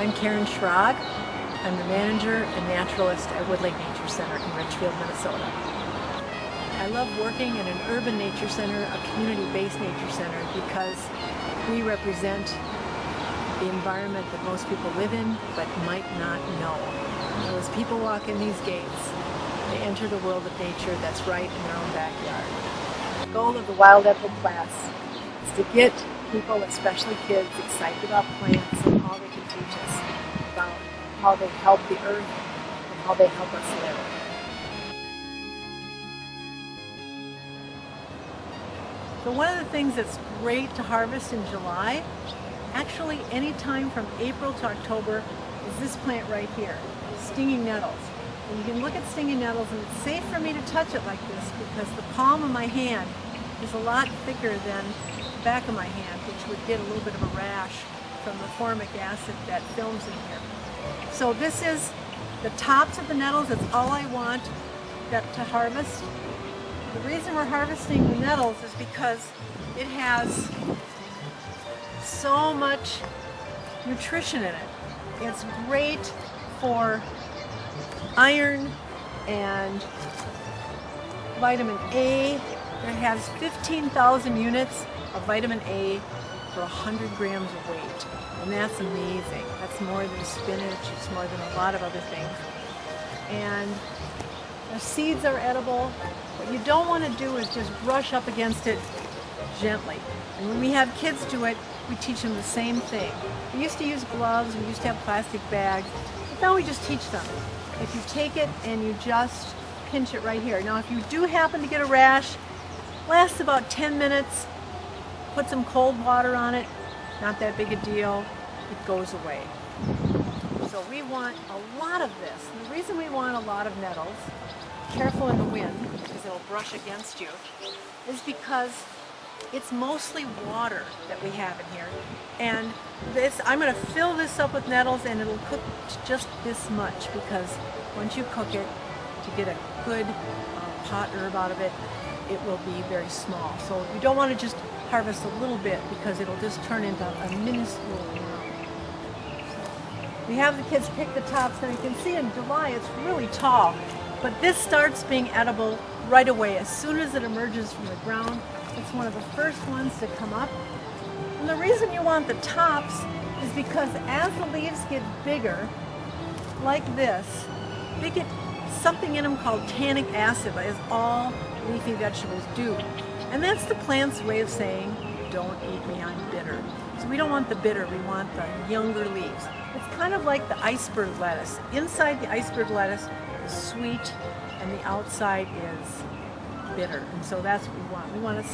I'm Karen Schrag. I'm the manager and naturalist at Woodlake Nature Center in Richfield, Minnesota. I love working in an urban nature center, a community-based nature center, because we represent the environment that most people live in but might not know. So as people walk in these gates, they enter the world of nature that's right in their own backyard. The goal of the Wild Edible class is to get people, especially kids, excited about plants and how they can teach us about how they help the earth and how they help us live. So one of the things that's great to harvest in July, actually any time from April to October, is this plant right here, stinging nettles. And you can look at stinging nettles, and it's safe for me to touch it like this because the palm of my hand is a lot thicker than the back of my hand, which would get a little bit of a rash from the formic acid that films in here. So this is the tops of the nettles. That's all I want to harvest. The reason we're harvesting the nettles is because it has so much nutrition in it. It's great for iron and vitamin A. It has 15,000 units of vitamin A for 100 grams of weight. And that's amazing. That's more than spinach, it's more than a lot of other things. And the seeds are edible. What you don't want to do is just brush up against it gently. And when we have kids do it, we teach them the same thing. We used to use gloves, we used to have plastic bags, but now we just teach them. If you take it and you just pinch it right here. Now if you do happen to get a rash, lasts about 10 minutes, put some cold water on it, not that big a deal, it goes away. So we want a lot of this. And the reason we want a lot of nettles, careful in the wind because it'll brush against you, is because it's mostly water that we have in here. And this, I'm going to fill this up with nettles and it'll cook just this much, because once you cook it, to get a good pot herb out of it, it will be very small. So you don't want to just harvest a little bit because it'll just turn into a minuscule amount. We have the kids pick the tops, and you can see in July it's really tall, but this starts being edible right away. As soon as it emerges from the ground, it's one of the first ones to come up. And the reason you want the tops is because as the leaves get bigger, like this, they get something in them called tannic acid, as all leafy vegetables do. And that's the plant's way of saying, don't eat me, I'm bitter. So we don't want the bitter, we want the younger leaves. It's kind of like the iceberg lettuce. Inside the iceberg lettuce is sweet, and the outside is bitter. And so that's what we want. We want to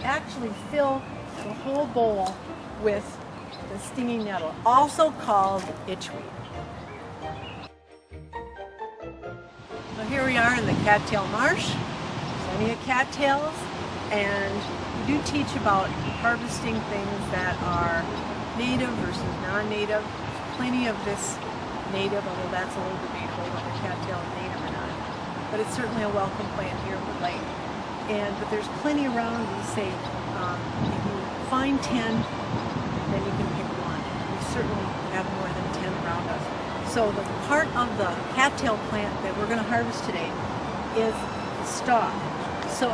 actually fill the whole bowl with the stinging nettle, also called itchweed. So here we are in the cattail marsh. Plenty of cattails, and we do teach about harvesting things that are native versus non-native. Plenty of this native, although that's a little debatable whether cattail is native or not. But it's certainly a welcome plant here in the lake. But there's plenty around. We say if you find 10, then you can pick one. We certainly have more than 10 around us. So the part of the cattail plant that we're going to harvest today is the stalk. So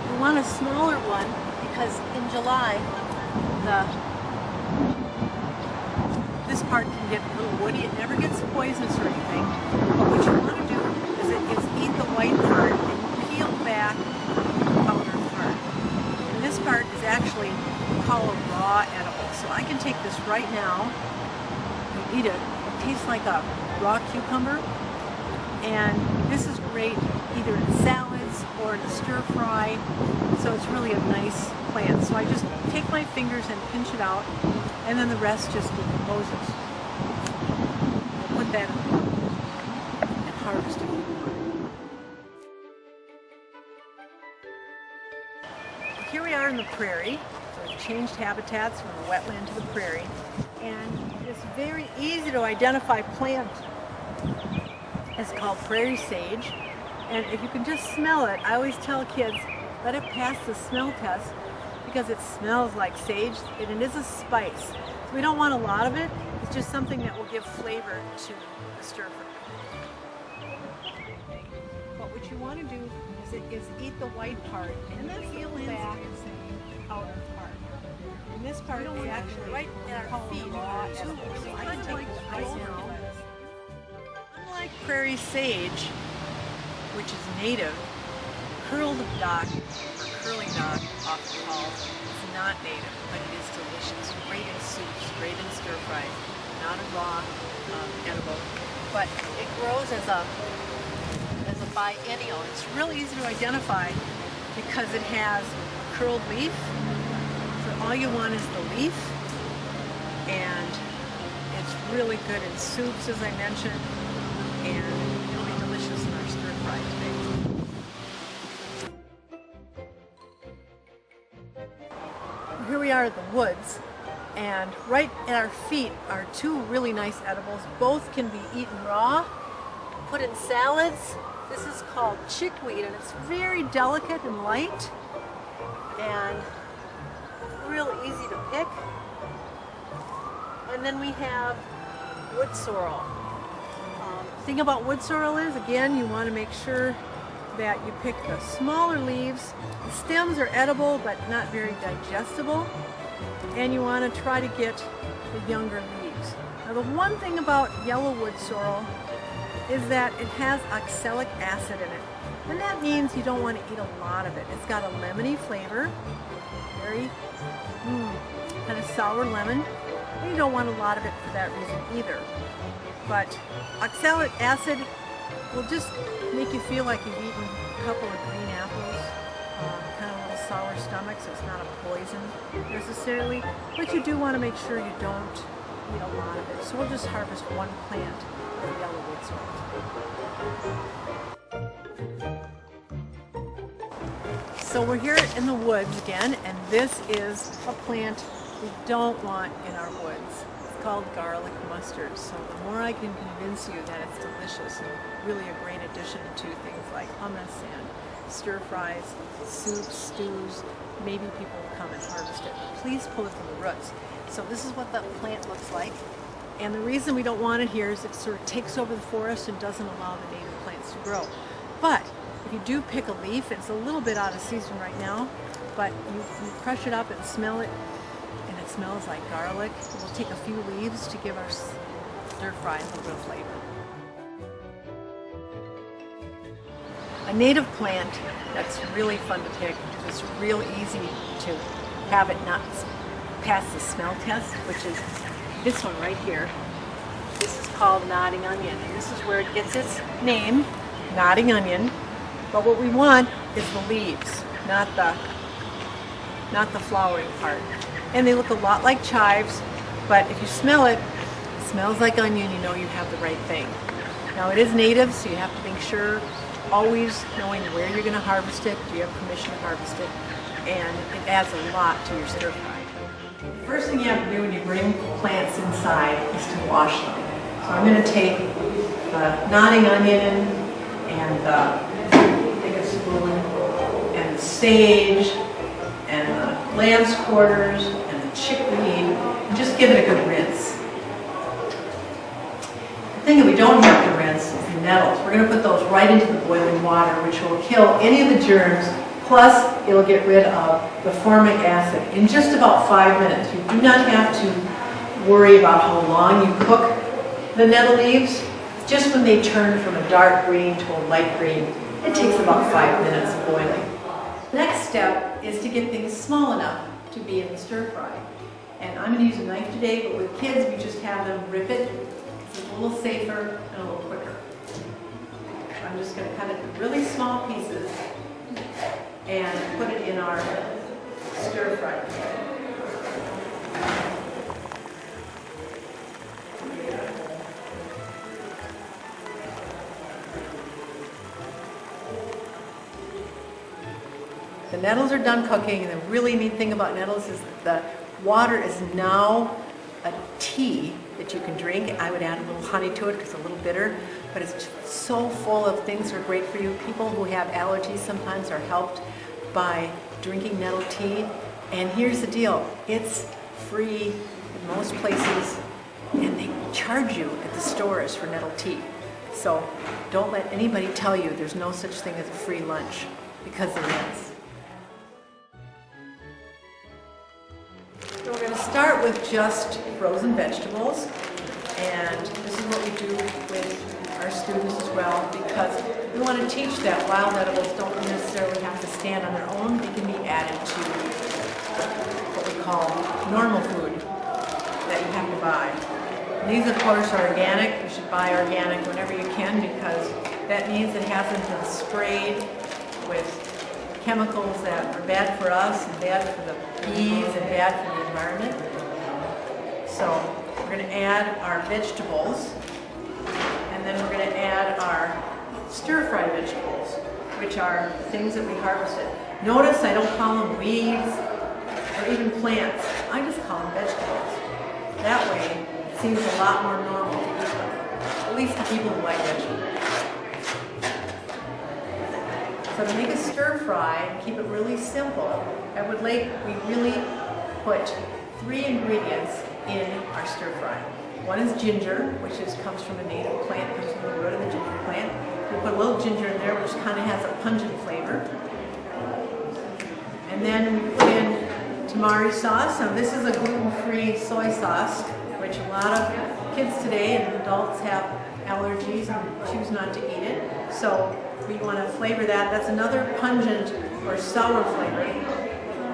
we want a smaller one because in July this part can get a little woody. It never gets poisonous or anything. But what you want to do is eat the white part and peel back the outer part. And this part is actually called a raw edible. So I can take this right now and eat it. It tastes like a raw cucumber. And this is great either in salads or in a stir fry. So it's really a nice plant. So I just take my fingers and pinch it out, and then the rest just decomposes. I'll put that in and harvest it. Here we are in the prairie. So we've changed habitats from the wetland to the prairie. And this very easy to identify plant is called prairie sage. And if you can just smell it, I always tell kids, let it pass the smell test because it smells like sage and it is a spice. So we don't want a lot of it It's just something that will give flavor to the stir fry. But what you want to do is eat the white part and then peel back the outer part. And this part is actually right at our feet. Unlike prairie sage, which is native, curled dock or curly dock, often called, is not native, but it is delicious. Great in soups, great in stir fries, not a raw edible, but it grows as a biennial. It's really easy to identify because it has a curled leaf. So all you want is the leaf, and it's really good in soups, as I mentioned, and it'll be delicious in our stir fry today. Here we are at the woods, and right at our feet are two really nice edibles. Both can be eaten raw, put in salads. This is called chickweed, and it's very delicate and light and real easy to pick. And then we have wood sorrel. The thing about wood sorrel is, again, you want to make sure that you pick the smaller leaves. The stems are edible but not very digestible, and you want to try to get the younger leaves. Now, the one thing about yellow wood sorrel is that it has oxalic acid in it, and that means you don't want to eat a lot of it. It's got a lemony flavor, very kind of sour lemon, and you don't want a lot of it for that reason either. But oxalic acid will just make you feel like you've eaten a couple of green apples, kind of a little sour stomach, so it's not a poison necessarily, but you do want to make sure you don't eat a lot of it. So we'll just harvest one plant of yellow wood sorrel. So we're here in the woods again, and this is a plant we don't want in our woods. It's called garlic mustard. So the more I can convince you that it's delicious and really a great addition to things like hummus and stir fries, soups, stews, maybe people will come and harvest it. But please pull it from the roots. So this is what the plant looks like. And the reason we don't want it here is it sort of takes over the forest and doesn't allow the native plants to grow. But if you do pick a leaf, it's a little bit out of season right now, but you crush it up and smell it, and it smells like garlic. We'll take a few leaves to give our stir fry a little bit of flavor. A native plant that's really fun to pick, it's real easy to have it not pass the smell test, which is this one right here. This is called nodding onion, and this is where it gets its name, nodding onion. But what we want is the leaves, not the flowering part. And they look a lot like chives, but if you smell it, it smells like onion, you know you have the right thing. Now it is native, so you have to make sure, always knowing where you're going to harvest it, do you have permission to harvest it, and it adds a lot to your stir fry. The first thing you have to do when you bring plants inside is to wash them. So I'm going to take the nodding onion and take a spoon and the sage and the lamb's quarters and the chickweed and just give it a good rinse. The thing that we don't have to rinse is the nettles. We're going to put those right into the boiling water, which will kill any of the germs. Plus, it'll get rid of the formic acid in just about 5 minutes. You do not have to worry about how long you cook the nettle leaves. Just when they turn from a dark green to a light green, it takes about 5 minutes of boiling. The next step is to get things small enough to be in the stir fry. And I'm going to use a knife today, but with kids, we just have them rip it. It's a little safer and a little quicker. So I'm just going to cut it in really small pieces and put it in our stir fry. The nettles are done cooking, and the really neat thing about nettles is that the water is now a tea that you can drink. I would add a little honey to it because it's a little bitter, but it's so full of things that are great for you. People who have allergies sometimes are helped by drinking nettle tea. And here's the deal, it's free in most places, and they charge you at the stores for nettle tea. So don't let anybody tell you there's no such thing as a free lunch, because there is. So we're going to start with just frozen vegetables, and this is what we do with our students as well, because we want to teach that wild edibles don't necessarily have to stand on their own. They can be added to what we call normal food that you have to buy. And these, of course, are organic. You should buy organic whenever you can, because that means it hasn't been sprayed with chemicals that are bad for us and bad for the bees and bad for the environment. So we're going to add our vegetables, and then we're going to add our stir-fry vegetables, which are things that we harvested. Notice I don't call them weeds or even plants. I just call them vegetables. That way it seems a lot more normal to eat them, at least the people who like vegetables. So to make a stir-fry and keep it really simple, I would like we really put 3 ingredients in our stir-fry. One is ginger, which comes from a native plant, comes from the root of the ginger plant. We put a little ginger in there, which kind of has a pungent flavor. And then we put in tamari sauce. Now this is a gluten-free soy sauce, which a lot of kids today and adults have allergies and choose not to eat it. So we want to flavor that. That's another pungent or sour flavor.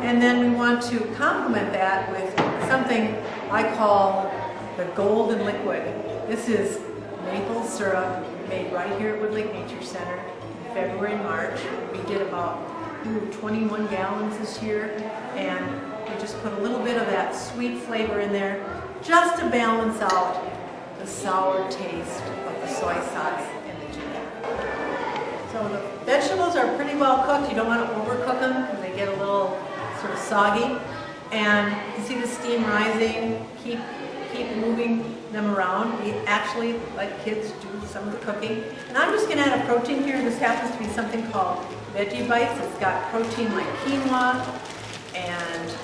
And then we want to complement that with something I call the golden liquid. This is maple syrup made right here at Wood Lake Nature Center in February and March. We did about 21 gallons this year, and we just put a little bit of that sweet flavor in there just to balance out the sour taste of the soy sauce and the ginger. So the vegetables are pretty well cooked. You don't want to overcook them because they get a little sort of soggy. And you can see the steam rising. Keep moving them around. We actually let kids do some of the cooking. And I'm just going to add a protein here. This happens to be something called Veggie Bites. It's got protein like quinoa and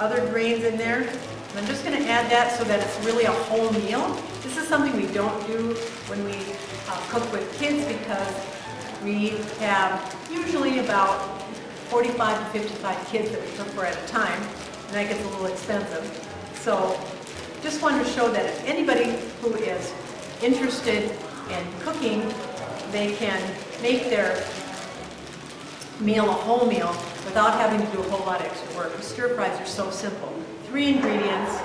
other grains in there. And I'm just going to add that so that it's really a whole meal. This is something we don't do when we cook with kids, because we have usually about 45 to 55 kids that we cook for at a time, and that gets a little expensive. So just wanted to show that if anybody who is interested in cooking, they can make their meal a whole meal without having to do a whole lot of extra work. The stir fries are so simple. 3 ingredients,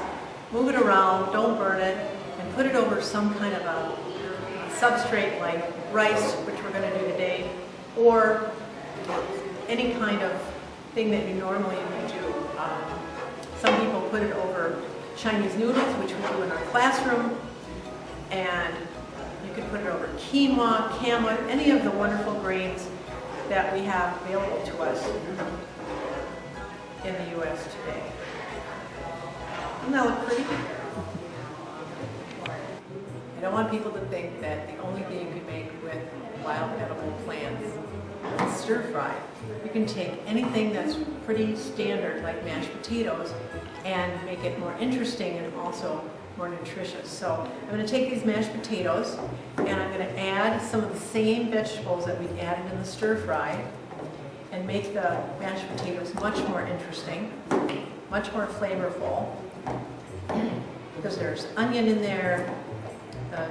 move it around, don't burn it, and put it over some kind of a substrate like rice, which we're going to do today, or any kind of thing that you normally would do. Some people put it over Chinese noodles, which we do in our classroom, and you could put it over quinoa, cama, any of the wonderful grains that we have available to us in the U.S. today. Doesn't that look pretty? I don't want people to think that the only thing you can make with wild edible plants is stir fry. You can take anything that's pretty standard, like mashed potatoes, and make it more interesting and also more nutritious. So I'm going to take these mashed potatoes and I'm going to add some of the same vegetables that we added in the stir fry and make the mashed potatoes much more interesting, much more flavorful, because there's onion in there,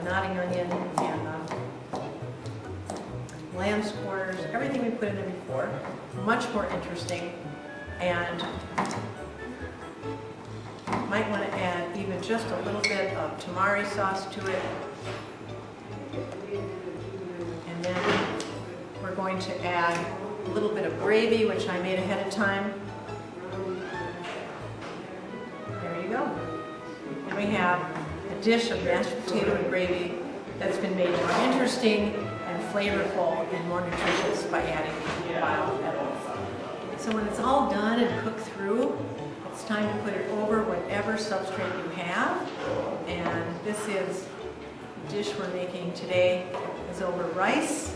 nodding onion, and lamb's quarters, everything we put in there before, much more interesting. And might want to add even just a little bit of tamari sauce to it. And then we're going to add a little bit of gravy, which I made ahead of time. There you go. And we have a dish of mashed potato and gravy that's been made more interesting and flavorful and more nutritious by adding wild edibles. So when it's all done and cooked through, it's time to put it over whatever substrate you have. And this is the dish we're making today is over rice.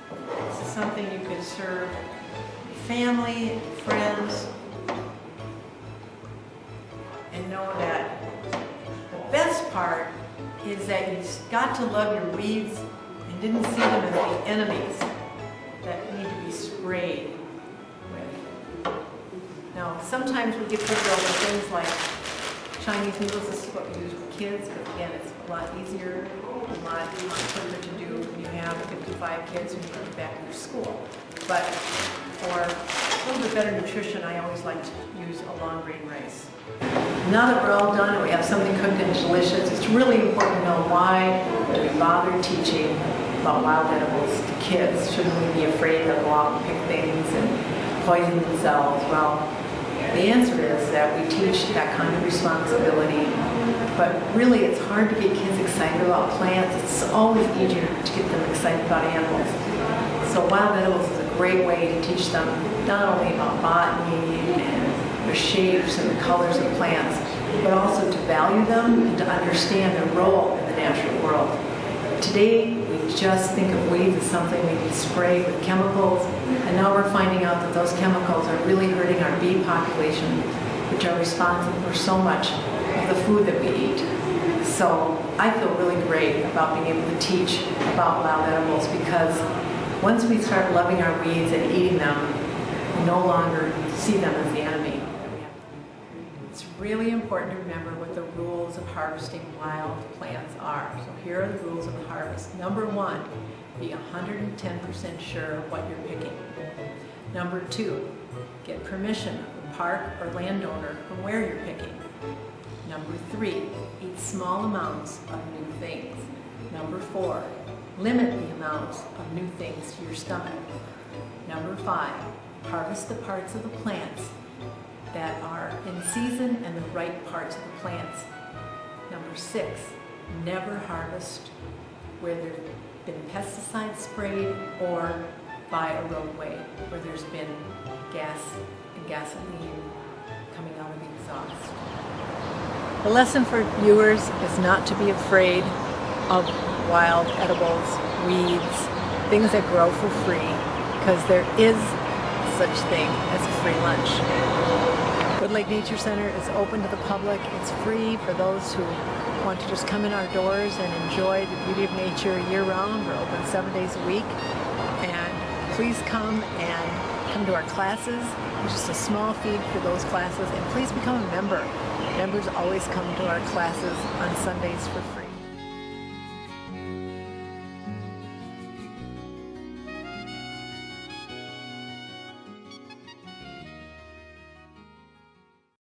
This is something you could serve family, friends, and know that the best part part is that you've got to love your weeds and didn't see them as the enemies that need to be sprayed with. Now, sometimes we get put over things like Chinese needles. This is what we use with kids, but again, it's a lot easier, a lot quicker to do when you have 55 kids and you put them back in your school. But for a little bit better nutrition, I always like to use a long grain rice. Now that we're all done and we have something cooked and delicious, it's really important to know why do we bother teaching about wild edibles to kids? Shouldn't we be afraid they'll go out and pick things and poison themselves? Well, the answer is that we teach that kind of responsibility, but really it's hard to get kids excited about plants. It's always easier to get them excited about animals. So wild edibles is a great way to teach them not only about botany and the shapes and the colors of plants, but also to value them and to understand their role in the natural world. Today, we just think of weeds as something we can spray with chemicals, and now we're finding out that those chemicals are really hurting our bee population, which are responsible for so much of the food that we eat. So I feel really great about being able to teach about wild edibles, because once we start loving our weeds and eating them, we no longer see them as the enemy. It's really important to remember what the rules of harvesting wild plants are. So here are the rules of the harvest. Number 1, be 110% sure of what you're picking. Number 2, get permission of the park or landowner from where you're picking. Number 3, eat small amounts of new things. Number 4, limit the amounts of new things to your stomach. Number 5, harvest the parts of the plants that are in season and the right parts of the plants. Number 6, never harvest where there's been pesticides sprayed or by a roadway where there's been gas and gasoline coming out of the exhaust. The lesson for viewers is not to be afraid of wild edibles, weeds, things that grow for free, because there is such thing as a free lunch. Wood Lake Nature Center is open to the public. It's free for those who want to just come in our doors and enjoy the beauty of nature year-round. We're open 7 days a week. And please come to our classes. It's just a small fee for those classes. And please become a member. Members always come to our classes on Sundays for free.